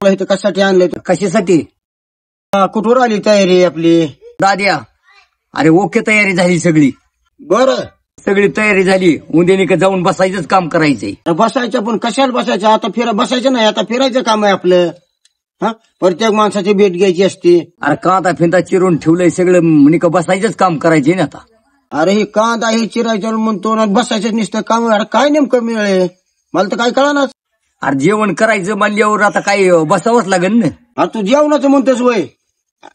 इथं कशासाठी आणलंय? कशासाठी? कुठवर आली तयारी आपली? दाद्या, अरे ओके, तयारी झाली सगळी. बरं, सगळी तयारी झाली. उद्या जाऊन बसायचंच काम करायचंय. बसायचं पण कशाला बसायचं? आता बसायचं नाही, आता फिरायचं काम आहे आपलं. प्रत्येक माणसाची भेट घ्यायची असते. अरे कांदा फिंदा चिरून ठेवलंय सगळं, म्हणजे का बसायचंच काम करायचंय ना आता. अरे ही कांदा हे चिरायचं म्हणतो ना, बसायचं नुसतं काम. अरे काय नेमकं मिळेल मला तर काय कळणार. अरे जेवण करायचं म्हणल्यावर आता काय बसावंच लागेल ना. अरे तू जेवणाचं म्हणतोस वय?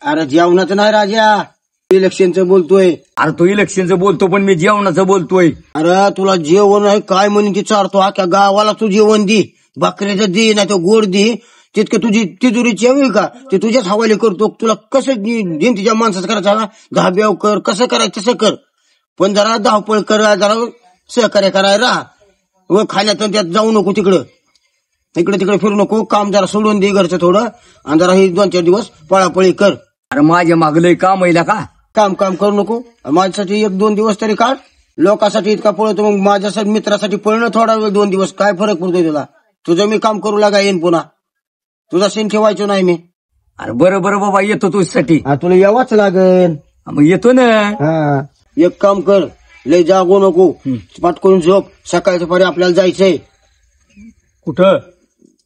अरे जेवणाचं नाही राजा, इलेक्शनचं बोलतोय. अरे तो इलेक्शनचं बोलतो, पण मी जेवणाचं बोलतोय. अरे तुला जेवण आहे काय म्हणून ती चारतो, अख्या गावाला तू जेवण दे. भाकरीचं दे नाही तर गोड दे. तितकं तुझी तिजोरीची हवी का ते तुझ्याच हवाले करतो. तुला कसं दिन तिच्या माणसाचं करायचं, धाब्याव कर, कसं करायचं तसं कर. पण जरा धावपळ कर, जरा सहकार्य करायला व खाण्यात त्यात जाऊ नको. इकडे तिकडे फिरू नको. काम जरा सोडून दे घरचं थोडं, आणि जरा हे 2-4 दिवस पळापळी कर. अरे माझ्या मागलंय काम आहे का? काम करू नको. माझ्यासाठी 1-2 दिवस तरी काढ. लोकांसाठी इतका पळतो, मग माझ्यासाठी मित्रासाठी पळणं थोडा वेळ 2 दिवस काय फरक पडतोय तुला? तुझं मी काम करू लागा येईन पुन्हा. तुझा सीन ठेवायचो नाही मी. अरे बरं बाबा, येतो तुझ्यासाठी. तुला यावाच लागेल. मग येतो ना. एक काम कर, लय जागू नको, पाटकून झोप. सकाळच्या पारी आपल्याला जायचंय. कुठं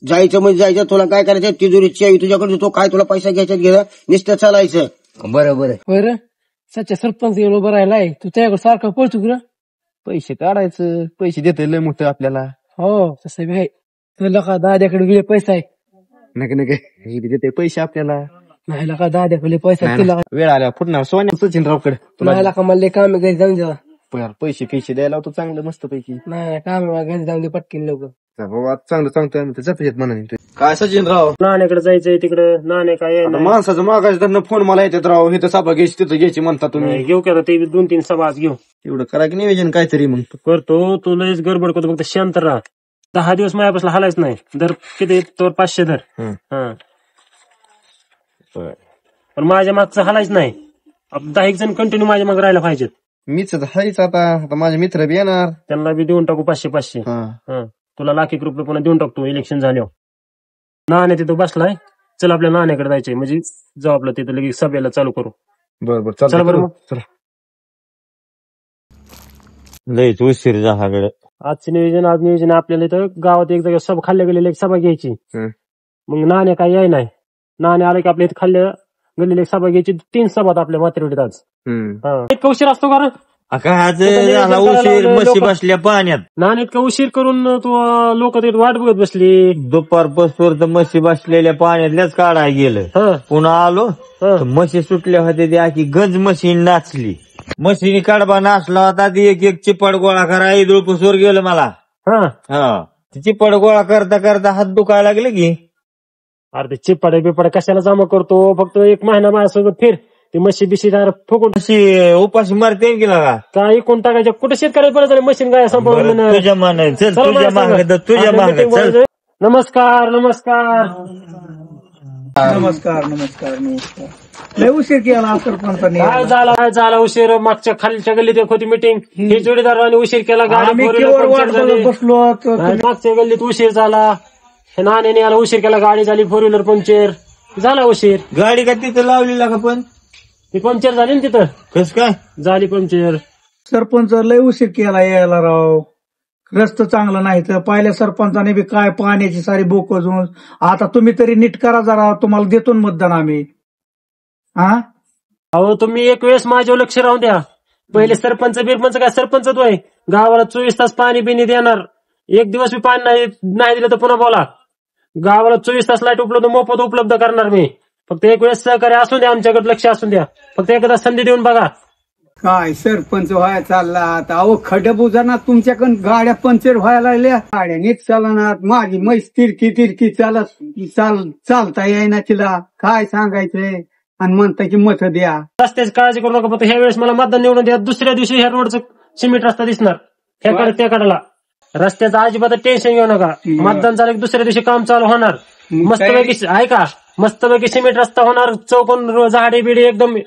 जायचं म्हणजे जायचं. तुला काय करायचं? तिजोरीची चावी तुझ्याकडे, तो काय तुला पैसा घ्यायचा घे, नुसतं चालायचं. बरं. सच्चा सरपंच उभं राहिलाय, तू त्याकडे सारखं पळतो का? पैसे काढायचं, पैसे देते लय मोठं आपल्याला. हो तसं बी आहे. तुला का दाद्याकडे गेले पैसा आहे? नका देते पैसे आपल्याला. नाही का दाद्याकडे पैसा आहे तुला? वेळ आल्या फुटणार सोन्या सचिनरावकडे. तुला का मला काम घरी जाऊन जा. पैसे द्यायला होतो चांगलं मस्त पैकी. नाही काम घरी जाऊन दे पटकीन लोक. बाबा चांगलं सांगतोय आम्ही, जात म्हणाने. काय सचिनराव, नाण्याकडे जायचंय तिकडे. नाणे काय माणसाचं मागायचं फोन मला येतात राव. हे तर सभा घ्यायची तिथं घ्यायची म्हणता तुम्ही. घेऊ का ते 2-3 सभा घेऊ. एवढं करा की नियोजन काहीतरी मग करतो. तू लयच गडबड करतो, फक्त शांत राहा. 10 दिवस माझ्यापासून हालायच नाही. दर किती तर 500 दर. पण माझ्या मागचं हालायच नाही. 10 जण कंटिन्यू माझ्या मागे राहायला पाहिजेत. मीच हायच आता माझे मित्र बी येणार, त्यांना बी देऊन टाकू 500. तुला लाख एक रुपये पुन्हा देऊन टाकतो इलेक्शन झाल्यावर. नाण्या तिथं बसलाय, चल आपल्या नाण्याकडे जायचंय. म्हणजे जाऊ आपलं तिथं लगेच सभेला चालू करू. बरोबर चला बरं मग. चला. लयच उशीर झाला. आजचं नियोजन आपल्याला इथं गावात एक जागा सभा, खाल्ल्या गेलेली एक सभा घ्यायची. मग नाण्या काय याय नाही. नाण्या आलं की आपल्या इथं खाल्ल्या गेलेली एक सभा घ्यायची. 3 सभा आपल्या मातेवाडीत आज. इतका उशीर असतो का? उशीर म्हशी बसल्या पाण्यात. नाण्या इतका उशीर करून तू लोक तिथे वाट बघत बसली. दुपारपासून तर म्हशी बसलेल्या पाण्यातल्याच काढायला गेलं. पुन्हा आलो तर म्हशी सुटल्या होत्या, ती आखी गंज मशीन नाचली. मशीनी कडबा नाचला होता. ती एक चिपड गोळा करा इदुळपूसवर गेलं मला. ती चिपड गोळा करता करता हात दुखायला लागले की. अरे ते चिपाडे बिपाडे कशाला जमा करतो? फक्त 1 महिना माझ्यासोबत फिर. ती म्हशी बिशी फुकून उपाशी मारते गेला का काय कोण टाकायचं? कुठे शेतकऱ्याला बरं झालं मशीन काय संपवलं. तुझ्या मागे तुझ्या मागे चल. नमस्कार. लय उशीर केला सरपंचाने. काय झाला उशीर? मागच्या खालच्या गल्लीत एक होती मिटिंग, हे जोडीदारांनी उशीर केला. गाडी बसलो. मागच्या गल्लीत उशीर झाला. हे नाण्याने याला उशीर केला. गाडी झाली 4 व्हीलर पंक्चर झाला. उशीर गाडी का तिथं लावलेला का? पण ती पंक्चर झाली ना तिथं. कस काय झाली पंक्चर? सरपंच लय उशीर केला यायला राव. रस्ता चांगला नाही तर पहिल्या सरपंचाने बी काय पाण्याची सारी बोक वाजवून. आता तुम्ही तरी नीट करा जरा. तुम्हाला देतो मतदान आम्ही. अहो तुम्ही एक वेळेस माझ्यावर लक्ष राहून द्या. पहिले सरपंच बिरपंच काय सरपंच तो आहे. गावाला 24 तास पाणी बिनी देणार. 1 दिवस बी पाणी नाही दिलं तर पुन्हा बोला. गावाला 24 तास लाईट मोफत उपलब्ध करणार मी. फक्त एक वेळेस सहकार्य असून द्या, आमच्याकडे लक्ष असून द्या. फक्त एकदा संधी देऊन बघा. काय सरपंच व्हायला चालला आता? अहो खडबुजाना तुमच्याकडून गाड्या पंक्चर व्हायला लागल्या. गाड्या नीट चालणार. माझी म्हैस तिरकी चालता येईना तिला. काय सांगायचंय? आणि म्हणता की मत द्या. रस्त्याची काळजी करू नका. फक्त ह्या वेळेस मला मतदान निवडून द्या. दुसऱ्या दिवशी ह्या रोडचं सिमेंट रस्ता दिसणार. ह्याकडे त्या कडाला रस्त्याचं अजिबात टेन्शन घेऊ नका. मतदान झालं की दुसऱ्या दिवशी काम चालू होणार. मस्तपैकी ऐका, मस्तपैकी सिमेंट रस्ता होणार. चौकोन झाडे बिडे एकदम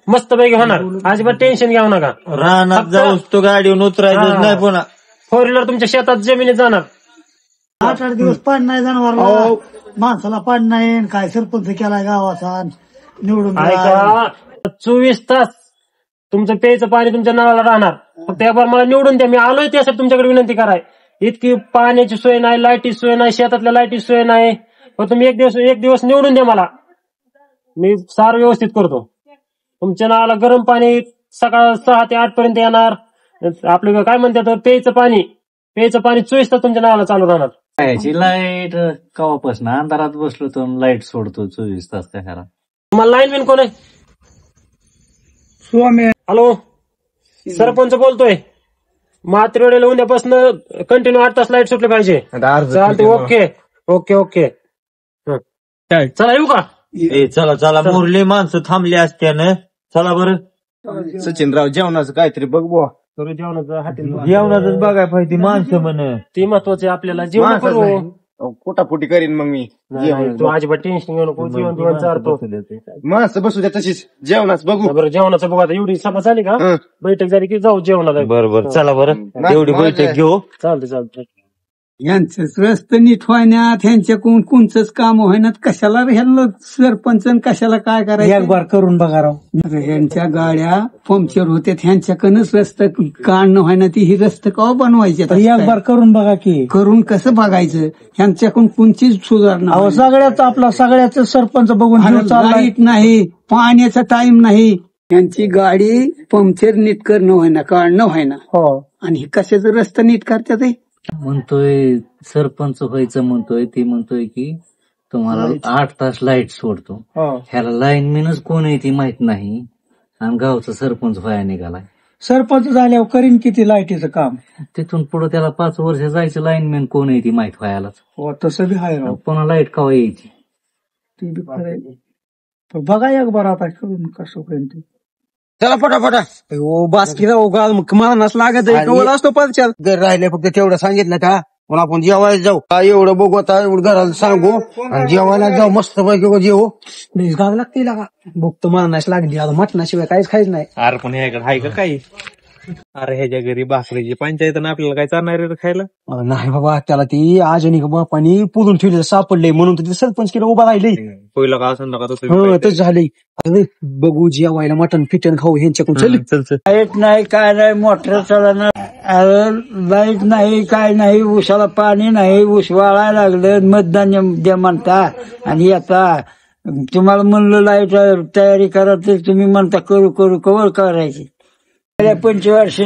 मस्तपैकी होणार. अजिबात टेन्शन घेऊ नका. रानात जाऊस तो गाडीवर उतरायचं नाही पुन्हा. 4 व्हीलर तुमच्या शेतात जमिनीत जाणार. 8-8 दिवस पाणी नाही जाणार. माणसाला पाणी नाही आणि काय सरपंच केलाय गावाचा निवडून दिलाय. ऐका 24 तास तुमचं प्यायचं पाणी तुमच्या नळाला राहणार. फक्त एकबार मला निवडून द्या. मी आलोय त्यासाठी तुमच्याकडे विनंती कराय. इतकी पाण्याची सोय नाही, लाईटीची सोय नाही, शेतातल्या लाईटीची सोय नाही. पण तुम्ही एक दिवस निवडून द्या मला. मी सारं व्यवस्थित करतो. तुमच्या नळाला गरम पाणी सकाळ 6 ते 8 पर्यंत येणार. आपलं काय म्हणतात प्यायचं पाणी 24 तास तुमच्या नळाला चालू राहणार. याची लाईट कवापासून अंधारात बसलो तर लाईट सोडतो 24 तास काय करा. तुम्हाला लाईन बिन कोण आहे? स्वामी हॅलो, सरपंच बोलतोय. मात्रेवाडीला उद्यापासून कंटिन्यू 8 तास लाईट सुटली पाहिजे. चालते. Okay okay okay. चला येऊ का? चला चला, मुरली माणसं थांबली असत्यानं. चला बरं. सचिनराव जेवणाचं काहीतरी बघ बुवा. जेवणाचं हॉटेल जेवणातच बघाय पाहिजे माणसं म्हण. ते महत्वाचे आपल्याला. जेवण करू. पोटापोटी करीन मग मी. तू अजिबात टेन्शन घेऊ नको. जेवण जेवण चालतो. माणसं बसू द्या तशीच जेवणाच बघू. बरं जेवणाचं बघू. आता एवढी सभा झाली का, बैठक झाली की जाऊ जेवणाला. बरं चला बरं, तेवढी बैठक घेऊ. चालते. यांचं रस्त नीट व्हायनात, ह्यांच्याकडून कोणचंच काम व्हायनात. कशाला ह्यांना सरपंच कशाला काय करायचं? एक बार करून बघा राव. ह्यांच्या गाड्या पंक्चर होत्यात, ह्यांच्याकडनंच रस्ता काढणं व्हायना. ती ही रस्ते का बनवायचे? एक बार करून बघा की. करून कसं बघायचं? ह्यांच्याकडून कोणचीच सुधारणा अहो सगळ्याच सरपंच बघून जीव चाललाय. लाईट नाही, पाण्याचा टाइम नाही. यांची गाडी पंक्चर नीट करणं व्हायना, काढणं व्हायना. हो. आणि हे कशाचं रस्ता नीट करतात? म्हणतोय सरपंच व्हायचं म्हणतोय. ती म्हणतोय की तुम्हाला 8 तास लाईट सोडतो. ह्याला लाईनमॅनच कोण आहे ती माहित नाही आणि गावचा सरपंच व्हायला निघालाय. सरपंच झाल्यावर करीन किती लाईटीचं काम. तिथून पुढे त्याला 5 वर्ष जायचं. लाईनमॅन कोण आहे ती माहित व्हायलाच. हो तसं बी आहे राव. पुन्हा लाईट कवा यायची? ते बी खरं आहे. पण बघा एक बार आता करून कसं होईल ते. चला फटाफटा. बासकी मानास लागत असतो पंचायत. घर राहिले फक्त तेवढं सांगितलं का म्हणून आपण जेवायला जाऊ. काय एवढं बघू आता, एवढं घराला सांगू आणि जेवायला जाऊ. मस्त पैकी जेवू. गाव लागते लागा. भूक तर मारण्यास लागली. आता मटणाशिवाय काहीच खायच नाही. अरे पण ह्याकडे आहे का काही? अरे ह्याच्या घरी भाकरीची पंचायत आपल्याला काय चालणार आहे खायला? नाही बाबा, त्याला ती आजनी बापानी पुरून ठेवले सापडले म्हणून तर सरपंच केलं उभा राहिले. पहिलं का असं नका तसं तसं झाले. बघू जेवायला मटण फिटन खाऊ ह्यांच्याकडून. लाईट नाही, काय नाही, मोटर चालणार. लाईट नाही, काय नाही, ऊसाला पाणी नाही, ऊस वाळायला लागलं. मतदान द्या म्हणता आणि आता तुम्हाला म्हणलं लाईट तयारी करा तर तुम्ही म्हणता करू कवर करायची. 25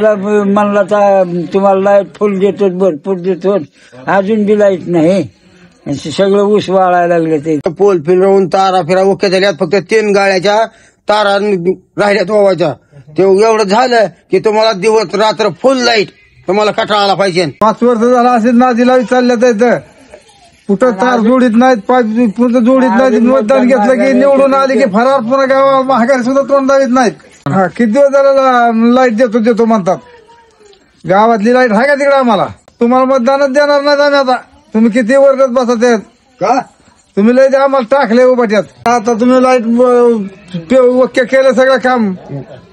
म्हणला तर तुम्हाला लाईट फुल देतो, भरपूर देतो. अजून बी लाईट नाही. सगळं ऊस वाळायला लागले. ते पोल फिरवून तारा फिरा ओके झाल्यात. फक्त 3 गाड्याच्या तारा राहिल्यात वावायच्या. ते एवढं झालं की तुम्हाला दिवस रात्र फुल लाईट. तुम्हाला कटाळा आला पाहिजे. 5 वर्ष झाला असेल नादीला चालल्यात इथं. कुठं तार जोडीत नाहीत, पाईप पुढं जोडीत नाहीत. मतदान घेतलं की निवडून आले की फरार पुन्हा गावा महागारी सुद्धा तोंड दावीत नाहीत. किती दिवस झाला लाईट देतो म्हणतात. गावातली लाईट आहे का तिकडे? आम्हाला तुम्हाला मतदानच देणार नाही आम्ही आता. तुम्ही किती वर्गात बसत आहेत का? तुम्ही लय आम्हाला टाकले उभाट्यात. आता तुम्ही लाईट ओके केलं सगळं काम.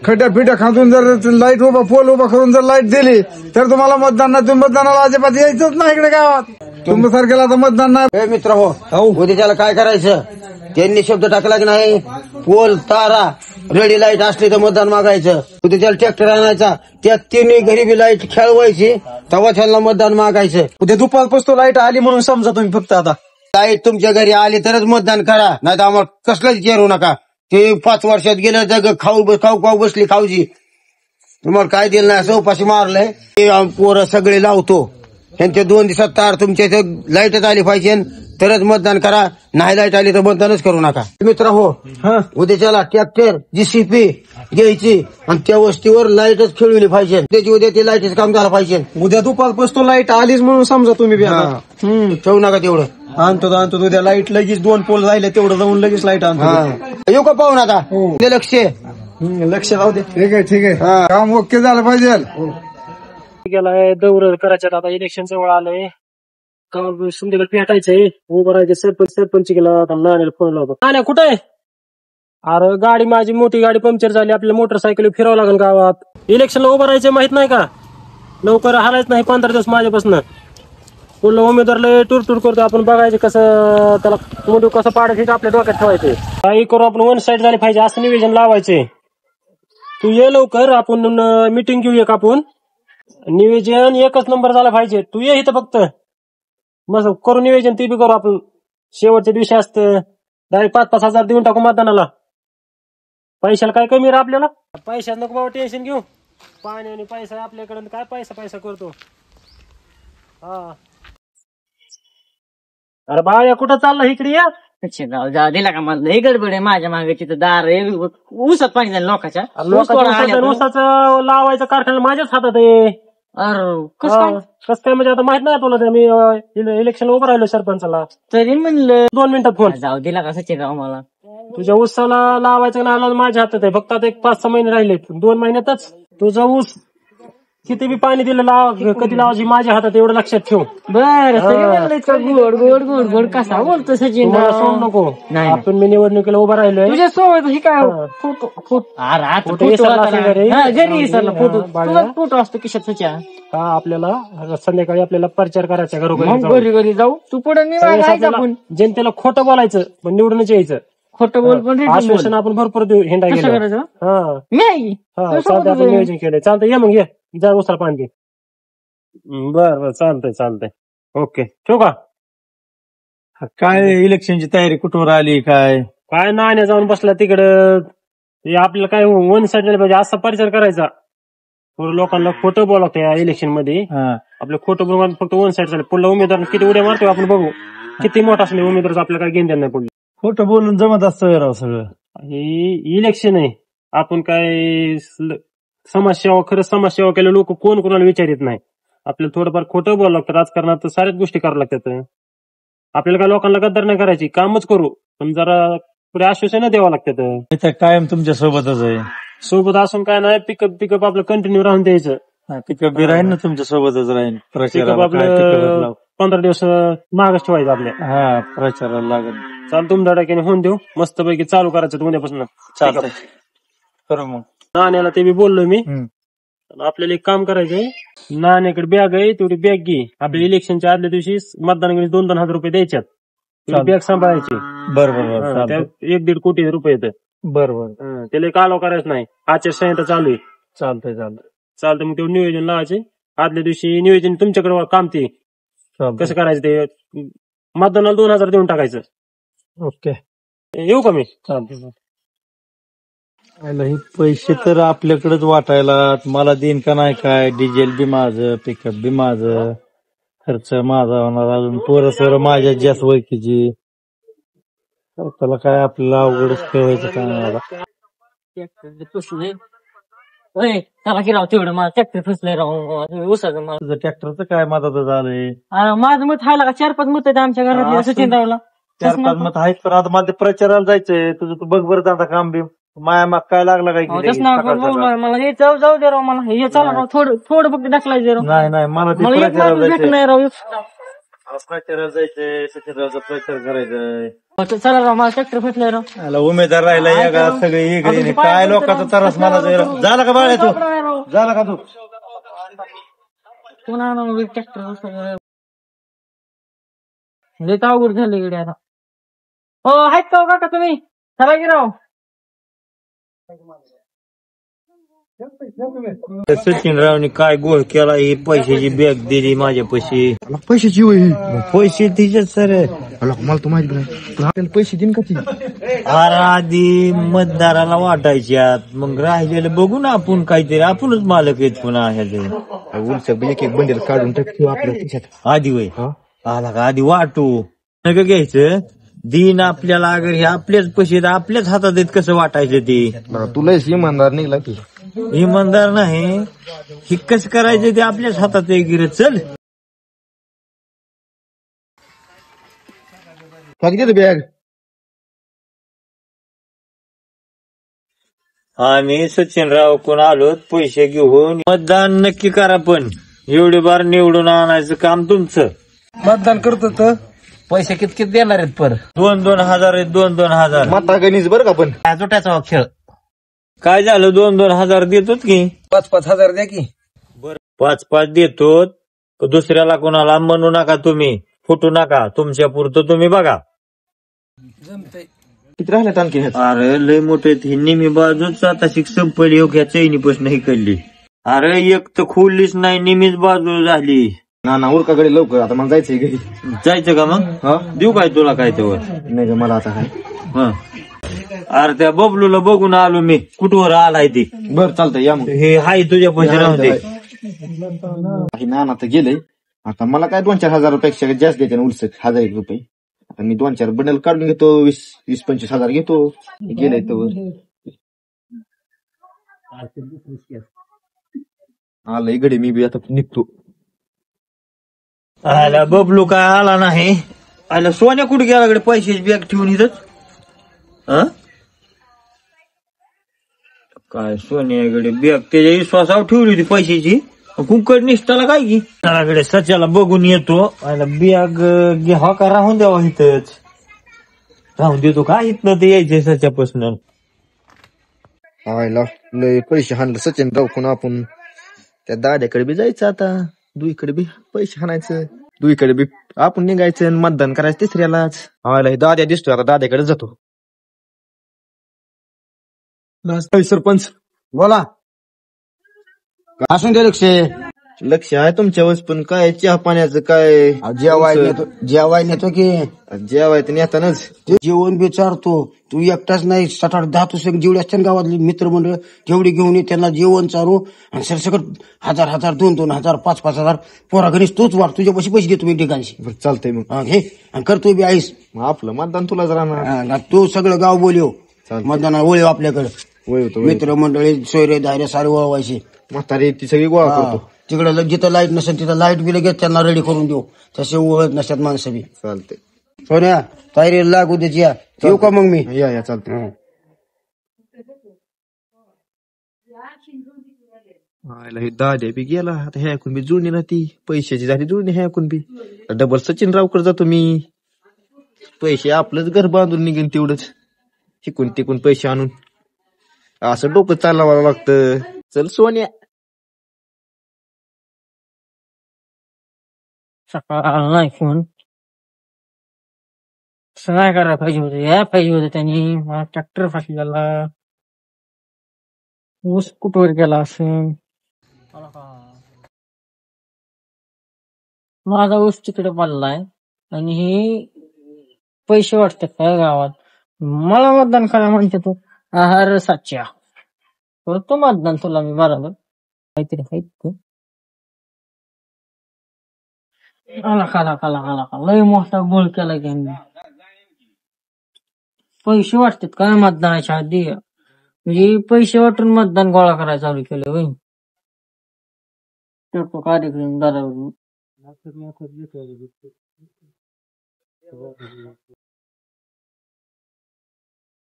खड्ड्या फिड्या खांदून जर लाईट पोल उभा करून जर लाईट दिली तर तुम्हाला मतदान नाही. तुम्ही मतदानाला अजिबात यायचंच नाही इकडे गावात. तुमच्यासारख्याला आता मतदान नाही. मित्र हो, उद्या त्याला काय करायचं? त्यांनी शब्द टाकला की नाही, पोल तारा रेडी लाईट असली तर मतदान मागायचं. उद्या त्याला ट्रॅक्टर आणायचा, त्या 3 गरीबी लाईट खेळवायची, तेव्हा त्याला मतदान मागायचं. उद्या दुपारपासून लाईट आली म्हणून समजा तुम्ही फक्त आता लाईट तुमच्या घरी आली तरच मतदान करा, नाही तर आम्हाला कसलंच विचारू नका. ते 5 वर्षात गेलं जग खाऊ बसली खाऊची. तुम्हाला काय दिलं नाही असं उपाशी मारलंय. ते पोरं सगळे लावतो. त्यांच्या 2 दिवसात तार तुमच्या इथं लाईटच आली पाहिजे तरच मतदान करा. नाही लाईट आली तर मतदानच करू नका. मित्र हो, उद्याच्याला ट्रॅक्टर JCB घ्यायची आणि त्या वस्तीवर लाईटच खेळवली पाहिजे. त्याची उद्या ते लाईटच काम झालं पाहिजे. उद्या दुपारपासून लाईट आलीच म्हणून समजा तुम्ही बी आता. ठेवू नका तेवढं. आणतो उद्या लाईट लगेच 2 पोल राहिले तेवढं जाऊन लगेच लाईट आणतो. येऊ का पाहून आता? ते लक्ष राहू दे. ठीक आहे. काम ओके झालं पाहिजे. गेलाय दौर करायच्यात. आता इलेक्शन जवळ आलंय. संध्याकाळी पेटायचंय. उभं राहायचं. सरपंच गेला. आता नाण्याला फोन लावतो. नाण्या कुठं आहे? अरे गाडी माझी मोठी गाडी पंक्चर झाली. आपल्याला मोटरसायकल फिरावं लागेल गावात. इलेक्शनला उभं राहायचं माहित नाही का? लवकर हालायच नाही 15 दिवस माझ्यापासून. पुढलं उमेदवारला टूर करतो आपण, बघायचं कसं त्याला मोठं कसं पाडायचं हे आपल्या डोक्यात ठेवायचे. काही करू आपण वन साईड झाली पाहिजे असं निवेदन लावायचे. तू ये लवकर, आपण मीटिंग घेऊ एक, आपण निवेदन एकच नंबर झाला पाहिजे. तू ये इथं फक्त मग करू निवेदन, ते बी करू आपण. शेवटच्या दिवशी असतं डायरेक्ट 5-5 हजार देऊन टाकू मतदानाला. पैशाला काय कमी रे आपल्याला, पैशात नको बाबा टेन्शन घेऊ. पाणी आणि पैसा आहे आपल्याकडे, काय पैसा करतो. हा अरे बाया कुठं चालला, इकडे या. दिला का मला लई गडबड आहे माझ्या मागे, तर दार ऊसात पाणी झालं लोकांच्या. ऊसाचं लावायचं कारखाना माझ्याच हातात आहे. कसं काय म्हणजे आता माहित नाही तुला, मी इलेक्शन उभं राहिलो सरपंचाला. तरी म्हणलं 2 मिनिटात फोन. जाऊ दिला का सचिनराव मला. तुझ्या ऊसाला लावायचं ना माझ्या हातात आहे. फक्त आता एक 5-6 महिने राहिले, 2 महिन्यातच तुझा ऊस किती बी पाणी दिलं कधी लावायची माझ्या हातात, एवढं लक्षात ठेव. बरं गोड गोड गोड गोड कसा बोलतो सचिन, सोड नको. आपण मी निवडणुकीला उभा राहिलोय. तुझ्या सोबत ही काय फोटो असतो किशात सच्या. हा आपल्याला संध्याकाळी आपल्याला प्रचार करायचा घरी जाऊ. तू पुढे जनतेला खोटं बोलायचं पण निवडूनच यायचं. खोटं बोल पण आश्वासन आपण भरपूर देऊ. हिंडा गेलं आपण नियोजन केलंय. चालतंय ये मग, ये जा उसाला पाणी दे. बर चालतंय. ओके ठेवू का. काय इलेक्शनची तयारी कुठवर आली, काय नाण्या जाऊन बसला तिकडं. आपल्याला काय वन साईड झालं पाहिजे असा प्रचार करायचा. लोकांना खोटं बोलावतं या इलेक्शन मध्ये. आपलं खोटं बोलून फक्त वन साईड झालं. पुढला उमेदवार किती उड्या मारतोय आपण बघू. किती मोठा असले उमेदवार आपल्याला काय घेऊन नाही. पुढलं खोटं बोलून जमत असतं राव सगळं. हे इलेक्शन आहे. आपण काय समाजसेवा केलं लोक कोण कोणाला विचारित नाही. आपल्याला थोडंफार खोटं बोलावं लागतं. राजकारणात तर साऱ्याच गोष्टी करावं लागतात. आपल्याला काय लोकांना गद्दार नाही करायची, कामच करू, पण जरा पुढे आश्वासन द्यावं लागतं. कायम तुमच्या सोबतच आहे. सोबत असून काय नाही, पिकअप आपलं कंटिन्यू राहून द्यायचं. पिकअप बी राहील ना तुमच्या सोबतच राहील. पिकअप आपलं 15 दिवस मागच ठेवायचं आपल्या. प्रचाराला लागेल. चाल तुम धडाक्याने होऊन देऊ, मस्तपैकी चालू करायचं उद्यापासून. चालतंय करू मग. नाण्याला ते बी बोललो मी. आपल्याला एक काम करायचंय, नाण्याकडे बॅग आहे तेवढी बॅग घे. आपल्या इलेक्शनच्या आदल्या दिवशी मतदान 2-2 हजार रुपये द्यायच्यात. बॅग सांभाळायची. बरोबर. 1-1.5 कोटी रुपये येतं. बरोबर. त्याला कालवा करायचं नाही. आचारसंहिता चालू आहे. चालतंय मग तेवढं नियोजन लावायचे. आदल्या दिवशी नियोजन तुमच्याकडे काम ते कसं करायचं ते मतदानाला 2,000 देऊन टाकायचं. ओके येऊ का मी. हे पैसे तर आपल्याकडेच वाटायला. मला देईन का नाही काय. डिझेल बी माझं, पिकअप बी माझं, खर्च माझा होणार. अजून पोरं माझ्या जास्त वैकीची. त्याला काय आपल्याला अवघडच ठेवायचं काय नाही. त्याला की राव तेवढं मला ट्रॅक्टर फसलंय राव उसाचं. तुझं ट्रॅक्टरचं काय मदत झालंय. माझं मत हायला का 4-5 मत आहेत आमच्या घरात सचिनरावला. 4-5 मत आहेत, पण आता मला प्रचाराला जायचंय. तुझं तू बघ बरं जाता काम बी. माया माग काय लागला काय मला हे जाऊ दे राव. मला हे चला राव थोडं फक्त ढकलायचं राव. नाही मला ते प्रचाराला जायचंय. प्रचाराला जायचंय. सचिनरावचा प्रचार करायचंय. चला राव मला ट्रॅक्टर फसलाय राव. उमेदवार राहिला या का सगळे. काय लोकांचा त्रास मला झाला का बाळा. तू झाला का तू पुन्हा ट्रॅक्टर लय अवघड झाले इकडे आता. हो आहेत का काका तुम्ही. चला की राव. सचिनरावने काय गोळ केला. ही पैशाची बॅग दिली माझ्या पैशाची पैसे तिचे सर. मला तर माहिती नाही पैसे देईन का ती. आधी मतदाराला वाटायच्यात, मग राहिलेलं बघू ना आपण काहीतरी. आपणच मालक आहेत पुन्हा एक बंडल काढून टाकतो आपल्या आधी वय आला का आधी वाटू नका घ्यायचं. दिन आपल्याला अगर हे आपलेच पैसे आपल्याच हातात आहेत, कसं वाटायचं ते. तुला इमानदार निघला की. इमानदार नाही हे कसं करायचं ते आपल्याच हातात आहे. गिर चल बॅग. आम्ही सचिनराव कोण आलो पैसे घेऊन. मतदान नक्की करा, पण एवढे बार निवडून आणायचं काम तुमचं. मतदान करतो तर पैसे किती देणार आहेत. पर 2-2 हजार आहेत. 2-2 हजार माता गणित बरं का. पण जोट्याचा खेळ काय झालं. 2-2 हजार देतोत की. 5-5 हजार द्या की. 5-5 देतो, दुसऱ्याला कोणाला म्हणू नका, तुम्ही फुटू नका, तुमच्या पुरतं तुम्ही बघा. किती राहिल्यात आणखी ह्यात? अरे लय मोठे ही निमी बाजूच आता संपली, ह्या चैनीपासून ही कळली. अरे एक तर खोललीच नाही, निमीच बाजू झाली. ना उरकाकडे लवकर, आता मला जायचंय घरी. जायचं का मग? देऊ काय तुला काय तेवर? नाही ग, मला आता काय. अरे त्या बबलूला बघून आलो मी, कुठवर आलाय ती. बरं चालतंय, या मग. हे हाय तुझ्या पैसे राहते. नाना तर गेलंय. आता मला काय 2-4 हजारापेक्षा जास्त देते ना, उलसक 1000 रुपये. आता मी 2-4 बंडल काढून घेतो, 20-25 हजार घेतो. गेलंय तर आलंय गडे, मी बी आता निघतो. आला बबलू काय आला नाही. आला सोन्या कुठे गेला कडे पैशाची बॅग ठेवून इथंच? काय सोन्याकडे बॅग त्याच्या विश्वासावर ठेवली होती पैशाची, कुंकड निष्ठाला काय की त्याकडे सच्याला बघून येतो. आला बॅग घ्यावा का राहून द्यावा इथंच? राहून देतो का इथनं ते यायचे सच्यापासून. आयला लय पैसे हाणलं सचिन रावखून आपण. त्या दाद्याकडे बी जायचं आता, दुईकडे बी पैसे हाणायचं, दुईकडे बी आपण निघायचं आणि मतदान करायचं तिसऱ्यालाच. आयला हे दाद्या दिसतोय, आता दाद्याकडे जातो. सरपंच बोला. असून दे लक्ष आहे तुमच्यावर, पण काय चहा पाण्याचं काय? जेवाय नेतो की जेवायचं नेतानाच जेवण विचारतो. तू एकटाच नाही, 7-8-10 तुझे जेवढे असते गावातली मित्रमंडळ तेवढी घेऊन ये, त्यांना जेवण चारू आणि सरसकट 1000-1000, 2-2 5-5 हजार पोरा घरीच तोच वाट. तुझ्या पैसे देतो मी ठिकाणशी. चालतंय मग. घे आणि करतो बी आईस. मग आपलं मतदान तुलाच राहणार. तू सगळं गाव बोलव, मतदाना ओळव आपल्याकडे. मित्रमंडळी सोयरे धायरे सारे ओळवायचे. म्हातारी ती सगळी गोळा करतो. तिकडे जिथं लाईट नसेल तिथं लाईट बी लगेच त्यांना रेडी करून देऊ. तसे ओळख नसतात माणसं बी. चालतंय सोन्या तयारी लागू द्यायची. येऊ का मग मी? या चालतंय. हे दाद्या बी गेला, आता ह्या ऐकून बी जुळणी राहती, पैशाची झाली जुळणी ह्या ऐकून बी. डबल सचिन रावकडे जातो मी, पैसे आपलंच घर बांधून निघेन तेवढंच, हिकून तिकून पैसे आणून. असं डोकं चालवावं लागतं. चल सोन्या. सकाळ नाही फोन, काय करायला पाहिजे होतं, या पाहिजे होतं त्यांनी. मला ट्रॅक्टर फासलेला, ऊस कुठवर गेला असं. माझा ऊस तिकडे पडलाय आणि हे पैसे वाटतात काय गावात. मला मतदान करा म्हणते तू. आहार साच्या करतो मतदान तुला मी बरोबर. काहीतरी खायचं लय मोठा गोल केला त्यांनी. पैसे वाटतात काय मतदानाच्या आधी, म्हणजे पैसे वाटून मतदान गोळा करायला चालू केलं होय. करतो कार्यक्रम बरोबर.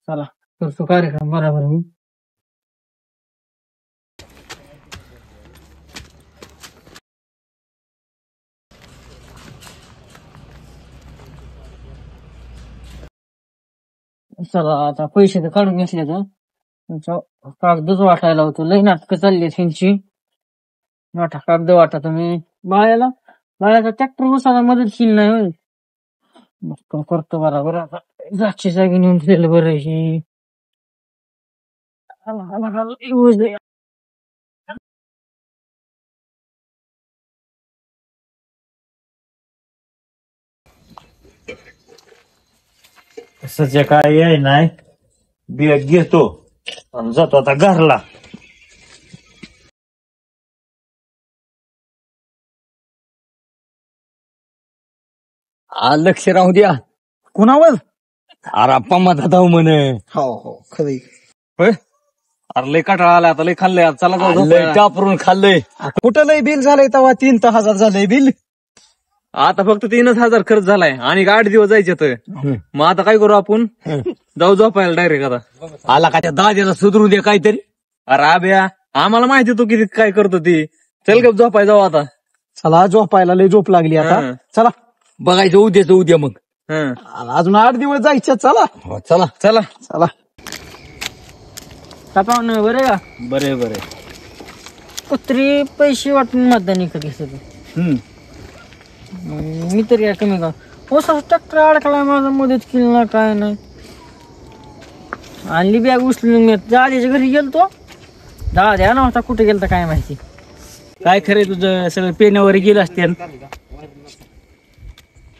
चला करतो कार्यक्रम बरोबर मी. चला आता पैसे तर काढून घेतले तर कागदच वाटायला होतो. लई नाटकं चालली त्यांची. वाटा कागद वाटा तुम्ही. बाळाचा ट्रॅक्टर बसायला मदतशील नाही होय. मस्त करतो बरोबर. आता जागची जागी नेऊन दिलेलं बरं आहे. सध्या काय आहे नाही, बॅग घेतो आणि जातो आता घरला. लक्ष राहू द्या. कुणावर? अरे आप्पा मधात आहो म्हणे. हो खरंय. अरे लय कटाळा आला आता, लय खाल्लंय. चला जाऊ, लय टापरून खाल्लंय. कुठं लय बिल झालंय तेव्हा? 3,000 झालंय बिल. आता फक्त 3,000 खर्च झालाय आणि 8 दिवस जायचे तर. मग आता काय करू आपण? जाऊ झोपायला डायरेक्ट. आता आला का त्या दाद्याला सुधरून दे काहीतरी. अरे आब्या, आम्हाला माहिती तू किती काय करतो ती. चल गप झोपायला जाऊ आता. चला झोपायला लय झोप लागली आता. चला बघायचं उद्या मग. अजून 8 दिवस जायचे. चला चला चला चला. का पाहुणं बरे का? बरे कुत्री पैसे वाटून मतदान इकडे घेतो. मी तरी काय कमी का उसाचा ट्रॅक्टर अडकला माझा मदत केली ना काय नाही. आणली बॅग उचलून मी दाद्याच्या घरी गेलतो. दाद्या नव्हता कुठे गेलता काय माहिती. काय खरंय तुझं सगळं पेण्यावर गेलं असते.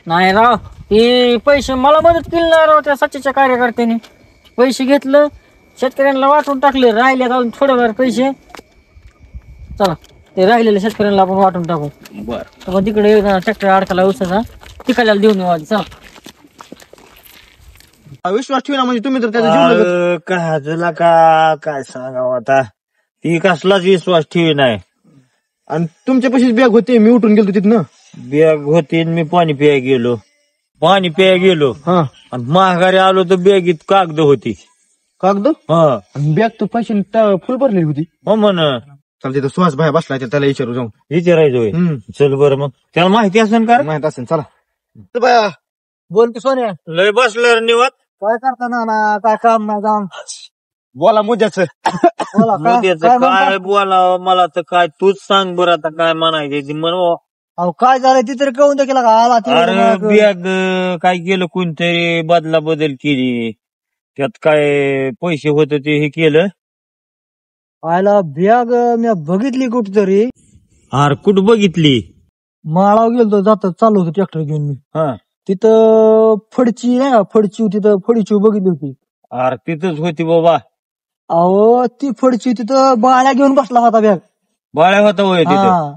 नाही राव ते पैसे मला मदत केली नाही राव त्या सच्चेच्या कार्यकर्त्याने. पैसे घेतलं शेतकऱ्यांना वाटून टाकले. राहिले अजून थोडेफार पैसे. चला ते राहिलेले शेतकऱ्यांना आपण वाटून टाकू. बरं तिकडे ट्रॅक्टर अडकला उसाचा तिकडला देऊन येऊ आधी. चला विश्वास ठेवला म्हणजे तुम्ही तर त्याचा जीव लगत. काय तुला काय सांगावं आता. ती कसलाच विश्वास ठेवी नाही. आणि तुमच्या पैसे बॅग होते मी उठून गेलो तिथनं. बॅग होती आणि मी पाणी प्याय गेलो. हा आणि माघारी आलो तर बॅगीत कागद होती. कागद हा बॅग तर पैसे फुल भरलेली होती. हो म्हण चालते तर सुहास भाई बसला त्याला विचारू जाऊन. विचारायचं होय. चल बरं मग त्याला माहिती असेल का माहित असेल चला. बाया बोल की सोन्या लय बसलं निवात. काय करता ना काय काम नाही जाऊन बोला मुद्द्याच. काय बोलावं मला तर काय तूच सांग बरं आता काय म्हणायचे म्हणू. अहो काय झालं ती तरी कळून केला का आला अरे बॅग काय केलं कोणतरी बदला बदल केली. त्यात काय पैसे होते ते हे केलं. आयला बॅग मी बघितली कुठतरी. अरे कुठं बघितली. माळावर गेलो जातात चालू होतो ट्रॅक्टर घेऊन मी. हा तिथं फडची नाही का फडची होती तिथं फडची बघितली होती. अरे तिथंच होती बाबा. अहो ती फडची तिथं बाळ्या घेऊन बसला होता बॅग. बाळ्या होता होय तिथं.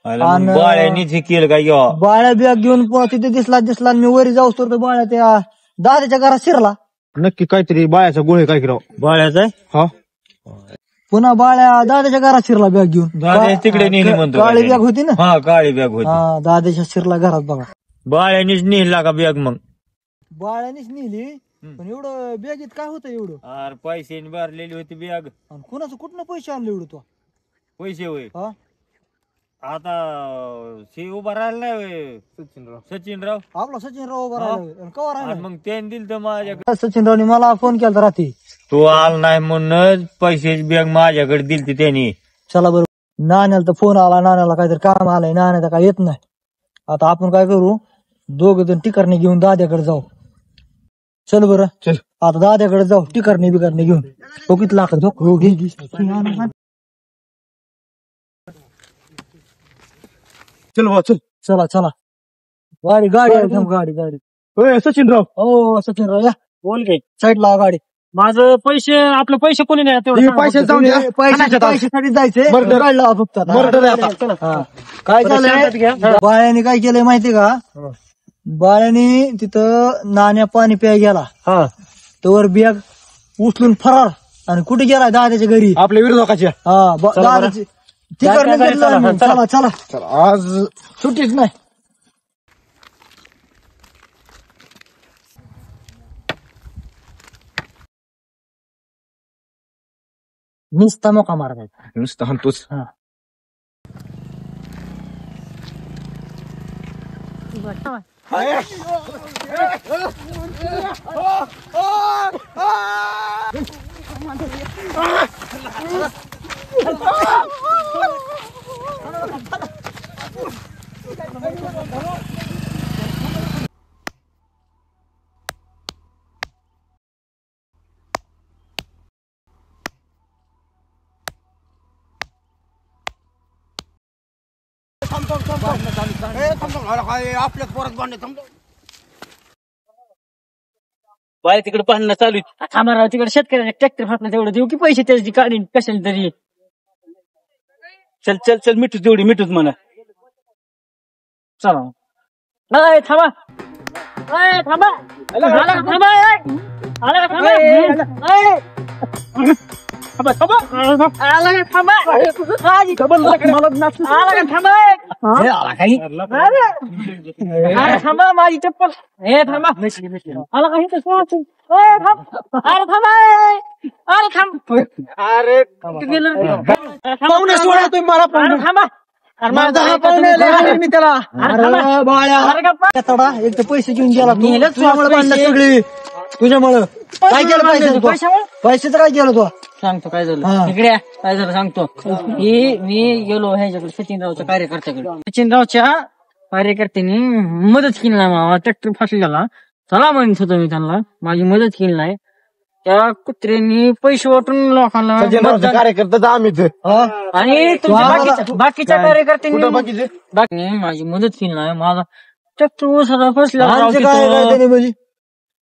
बाळ्यानीच हे केलं काय किंवा बाळ्या बॅग घेऊन पुन्हा तिथे दिसला आणि मी वरी जाऊस तर बाळ्या त्या दादाच्या घरात शिरला. नक्की काहीतरी बायाचा गोळे काय करावं. बाळ्याचा हा पुन्हा बाळ्या दादाच्या घरात शिरला बॅग घेऊन. दादा तिकडे नेली म्हणतो. काळी बॅग होती ना. हा काळी बॅग होती. हा दादाच्या शिरला घरात बघा. बाळ्यानीच नेला का बॅग मग. बाळ्यानेच नेली पण एवढं बॅगीत काय होतं एवढं. अरे पैसे भरलेली होती बॅग. आणि कुणाचं कुठनं पैसे आणले एवढं तो पैसे होय. हा आता हे उभा राहिला नाही होय सचिनराव. आपला सचिनराव उभा राहिला कवा राहिला. मग त्याने दिल तर माझ्याकडे. सचिनरावने मला फोन केला रात्री. तू आला नाही म्हणून पैशाची बॅग माझ्याकडे दिली त्यांनी. चला बरं नाण्याला तर फोन आला. नाण्याला काहीतरी काम आलंय. नाण्याला काय येत नाही. आता आपण काय करू दोघं जण टिकारणी घेऊन दाद्याकडे जाऊ. चल बरं चल आता दाद्याकडे जाऊ टिकारणी बिकारणी घेऊन. तो किती लाख चल भाऊ चल. चला चला गाडी गाडी गाडी गाडी. होय सचिनराव. हो सचिनराव या बोल घे साईड ला गाडी. माझं पैसे आपलं पैसे कोणी नाही तेवढं पैसे जाऊन द्या. पैशासाठी जायचंय. Murder. गाडीला फक्त आता. Murder आहे आता. हा. काय झालंय बाळ्याने काय केलंय माहितीये का. बाळ्याने तिथं नाण्या पाणी प्याय गेला. हा तोवर बॅग उचलून फरार. आणि कुठे गेला दादाच्या घरी. आपल्या विरोधकाच्या. हा दादाची चला चला आज सुट्टीच नाही. नुसता मोका मारायचा. नुसतं हाणतोच. आपल्याच पोरात बांधणे थांबतो. बाय तिकडे पाहणं चालू आहे. थांबा राव तिकडे शेतकऱ्याने ट्रॅक्टर फाटला तेवढं देऊ की पैसे त्याची काढी कशाला तरी. चल चल चल मिठूच तेवढी मिठूच म्हणा. चला नाही थांबा थांबा आला का थांबा आला का थांबा आला का थांबा आजी आला का थांबा अरे थांबा माझी चप्पल. हे थांबा आला का इथं अरे थांबा अरे थांब अरे पाहुणे सोडा तुम्ही मला पाहुणे. थांबा मी त्याला एक तर पैसे घेऊन गेला सगळी तुझ्यामुळं. काय केलं पैशाचं काय केलं तू सांगतो काय झालं इकडे काय झालं सांगतो. मी गेलो ह्याच्याकडे सचिनरावच्या कार्यकर्त्याकडे. सचिनरावच्या कार्यकर्त्यांनी मदत केली नाही मला ट्रॅक्टर फसलेला. चला म्हणत होतो मी त्यांना, माझी मदत केली नाही. त्या कुत्र्यांनी पैसे वाटून लोकांना कार्यकर्ता आम्हीच आणि तुमच्या बाकीच्या कार्यकर्त्यांनी माझी मदत केली नाही. माझा ट्रॅक्टर उसाचा फसला,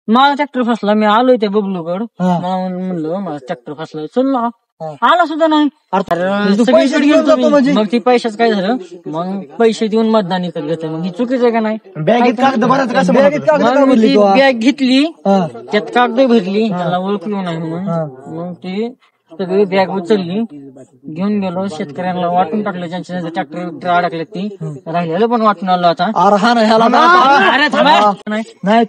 माझा ट्रॅक्टर फसला. मी आलोय त्या बबलूकड, मला म्हणलं माझा ट्रॅक्टर फसला, चल ना. आला सुद्धा नाही. मग ती पैशाच काय झालं, मग पैसे देऊन मतदान विकत घेतलं. मग ही चुकीचं का नाही. बॅग घेतली, त्यात कागद भरली, त्याला ओळखलो नाही म्हणून. मग ती सगळी बॅग उचलली, घेऊन गेलो. शेतकऱ्यांना वाटून टाकलं, ज्यांच्या ट्रॅक्टर अडकले ती राहिलेलं पण वाटून आलो. आता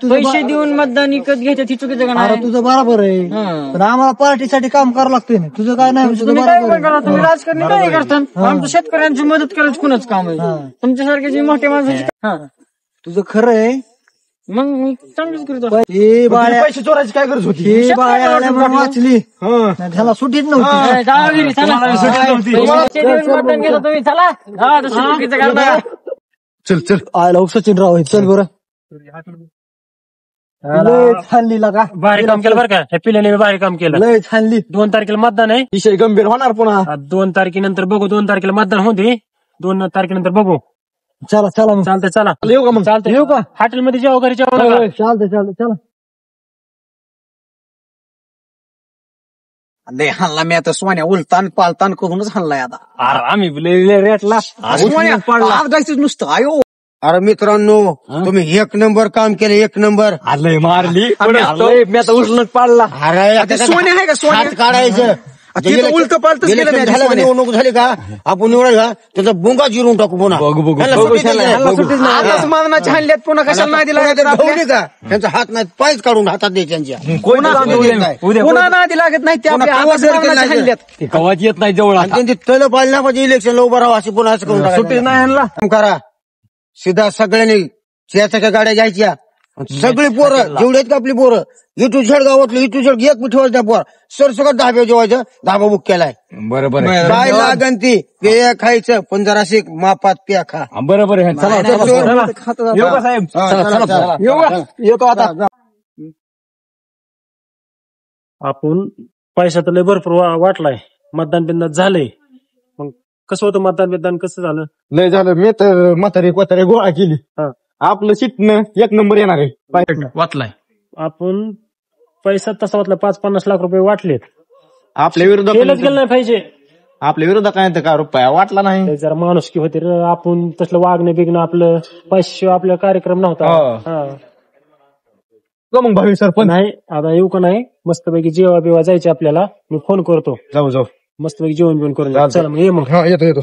पैसे देऊन मतदान विकत घ्यायचं ती चुकीचं का नाही. तुझं बरोबर आहे, पण आम्हाला पार्टीसाठी काम करावं लागतंय ना. तुझं काय नाही, तुम्ही काय पण करा, तुम्ही राजकारणी काय करतात. आमचं शेतकऱ्यांची मदत करायचं कुणाच काम आहे. तुमच्यासारखे मोठे माणसाची. तुझं खरं आहे, मग मी चांगलीच करतो. पैसे चोरायची काय गरज होती. वाचली, त्याला सुटीच नव्हती. चल चल आयला सचिन राव चल बरं. लय छानली का, भारी काम केलं बरं का, ह्या पिल्याने भारी काम केलं. लय छानली. 2 तारखेला मतदान आहे. विषय गंभीर होणार पुन्हा. 2 तारखेनंतर बघू, 2 तारखेला मतदान होते, 2 तारखेनंतर बघू. चला चला मग. चालतंय, चला येऊ का मग. चालतंय, येऊ का हॉटेलमध्ये जेवा, घरी जेवा. चालतंय चालतंय चला. हल्ला मी आता सोन्या उलतान पालतान करूनच हल्लाय आता. अरे आम्ही रेटला जायचं नुसतं आयो. अरे मित्रांनो, तुम्ही 1 नंबर काम केलं, 1 नंबर. आलंय मारली मी आता उचलूनच पाडला. अरे सोन्या आहे का, सोन्या काढायचं उलट पालत निवडणूक झाली का, आपण निवडायला त्याचा बोंगा जिरून टाकू पुन्हा. मागण्याच्या हल्ल्यात पुन्हा कशाला नाही दिला का, त्यांचा हात नाही, पायच काढून हातात दे त्यांच्या. पुन्हा नादी लागत नाही त्या हल्ल्यात. कवाच येत नाही जवळ. त्यांची तल पाळल्या पाहिजे, इलेक्शनला उभं राहा अशी पुन्हा असं करून सुट्टी नाही करा. सीधा सगळ्यांनी 4 चाक्या गाड्या घ्यायच्या, सगळी पोरं जेवढी आहेत का आपली पोरं, इटू झेड गावातलं इटू झेड एक ठेवायचं त्या पोर सरसकट धाब्या जेवायचं. धाबा बुक केलाय. बरोबर काय लागन ती पेय खायचं, पण जराशी मापात पेय खा. बरोबर आहे. येऊ का साहेब. येऊ का आता. आपण पैसा तर लय भरपूर वाटलाय, मतदान बिंदान झालंय. मग कसं होतं मतदान बिंदान, कसं झालं. लय झालं. मी तर म्हातारी कोतारी गोळा केली. आपलं शिटणं 1 नंबर येणार आहे. वाटलाय आपण पैसा तसा वाटला, 5-50 लाख रुपये वाटलेत. आपल्या विरोधात केलंच गेलं नाही पाहिजे. आपल्या विरोधात काय का रुपया वाटला नाही. जरा माणुसकी होते रे. आपण तसलं वागणं बिगणं आपलं पैशाशिवाय आपला कार्यक्रम नव्हता. मग भावी सरपंच नाही आता येऊ का नाही, मस्तपैकी जेवा बिवा जायचे आपल्याला. मी फोन करतो. जाऊ जाऊ मस्तपैकी जेवण बिवण करून. चला मग ये मग. येतो येतो.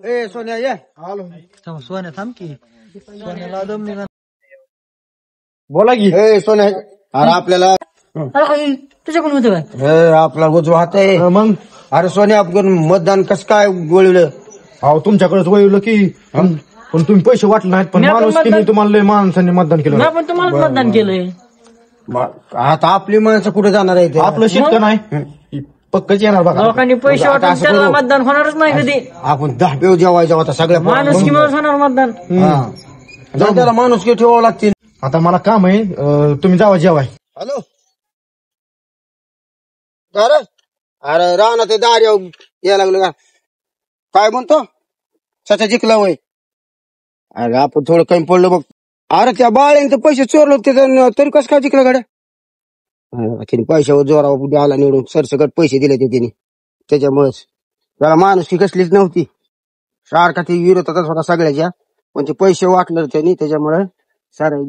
ए सोन्या ये. सोन्या थांब की, सोन्याला दम निघा. बोला की. ए सोन्या, अरे आपल्याला तुझ्याकडून होतं काय, आपला गोजू हात आहे मग. अरे सोन्या, आपण मतदान कसं काय गोळवलं. अहो तुमच्याकडेच वळवलं की, पण तुम्ही पैसे वाटले नाहीत. पण माणूस की तुम्हाला लय माणसांनी मतदान केलं. आपण तुम्हाला मतदान केलंय. आता आपली माणसं कुठे जाणार आहे. आपलं शिस्त नाही, पक्कच येणार बघा. लोकांनी पैसे वाटून त्याला मतदान होणारच नाही कधी. आपण 10 पेव जेवायचं होता सगळ्या माणूस किंवा होणार मतदान. त्याला माणूस की ठेवावं लागतील. आता मला काम आहे, तुम्ही जावा जेवाय. हॅलो अरे राहणार ते दार यायला लागलं का, काय म्हणतो सचा जिंकला वय. अरे आपण थोडं कमी पडलं बघ. अरे त्या बाळ्याने पैसे चोरलो त्याचं, तरी कसं काय जिंकला गाड्या. पैशावर जोरावर आला निवडून, सरसकट पैसे दिले ते त्याने. त्याच्यामुळेच त्याला माणुसकी कसलीच नव्हती. सारखा ती विरोधातच होता सगळ्याच्या, पण ते पैसे वाटलं त्यांनी, त्याच्यामुळे सारं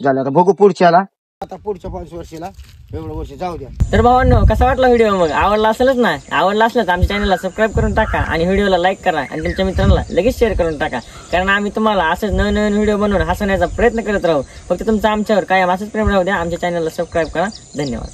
झालं. आता बघू पुढच्याला, आता पुढच्या 5 वर्षाला एवढं वर्ष जाऊ द्या. तर भावांनो, कसा वाटला व्हिडिओ. मग आवडला असेलच ना, आवडला असलं तर आमच्या चॅनलला सबस्क्राईब करून टाका आणि व्हिडिओला लाईक करा आणि तुमच्या मित्रांना लगेच शेअर करून टाका. कारण आम्ही तुम्हाला असंच नवीन व्हिडिओ बनवून हसवण्याचा प्रयत्न करत राहू. फक्त तुमचं आमच्यावर कायम असंच प्रेम राहू द्या. आमच्या चॅनलला सबस्क्राईब करा. धन्यवाद.